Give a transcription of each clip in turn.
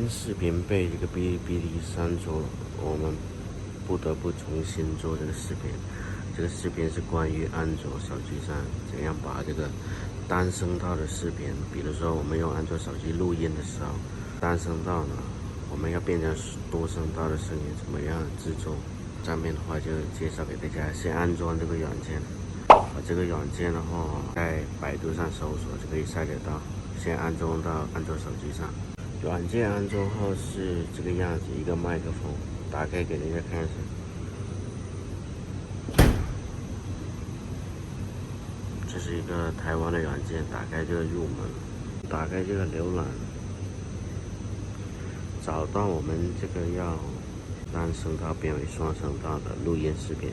音视频被这个哔哩哔哩删除了，我们不得不重新做这个视频。这个视频是关于安卓手机上怎样把这个单声道的视频，比如说我们用安卓手机录音的时候，单声道呢，我们要变成多声道的声音，怎么样制作？上面的话就介绍给大家，先安装这个软件。这个软件的话，在百度上搜索就可以下载到，先安装到安卓手机上。软件安装后是这个样子，一个麦克风，打开给大家看一下。这是一个台湾的软件，打开这个入门，打开这个浏览，找到我们这个要单声道变为双声道的录音视频，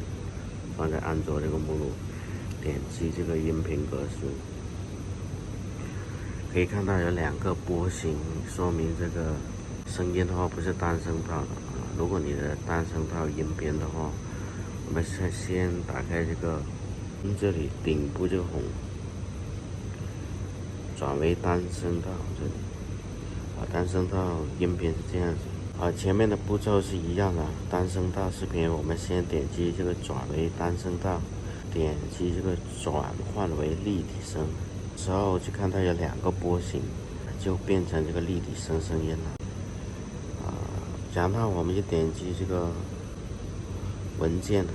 放在安卓这个目录，点击这个音频格式，可以看到有2个波形，说明这个声音的话不是单声道的啊。如果你的单声道音频的话，我们先打开这个这里顶部这个红，转为单声道这里单声道音频是这样子前面的步骤是一样的。单声道视频我们先点击这个转为单声道，点击这个转换为立体声之后，就看到有2个波形，就变成这个立体声声音了然后我们就点击这个文件，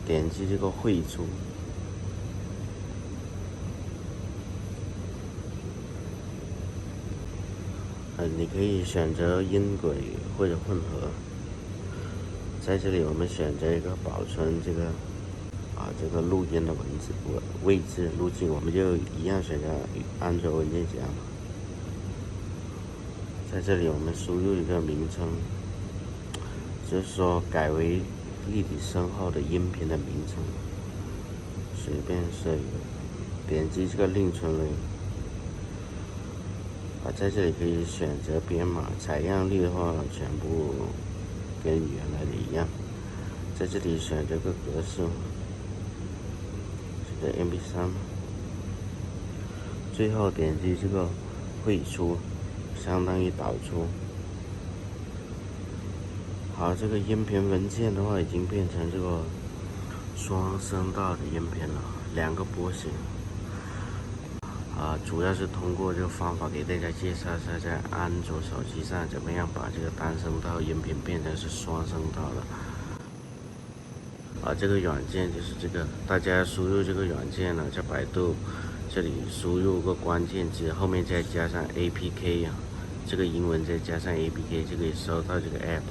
点击这个汇出，你可以选择音轨或者混合。在这里我们选择一个保存这个这个录音的位置路径，我们就一样选择安卓文件夹。在这里我们输入一个名称，就是说改为立体声后的音频的名称，随便设一个，点击这个另存为在这里可以选择编码，采样率的话全部跟原来的一样。在这里选择个格式，选择 MP3， 最后点击这个汇出，相当于导出。好，这个音频文件的话已经变成这个双声道的音频了，2个波形。主要是通过这个方法给大家介绍一下，在安卓手机上怎么样把这个单声道音频变成是双声道的。这个软件就是这个，大家输入这个软件呢，在百度这里输入个关键字，后面再加上 APK 这个英文再加上 APK 就可以搜到这个 app。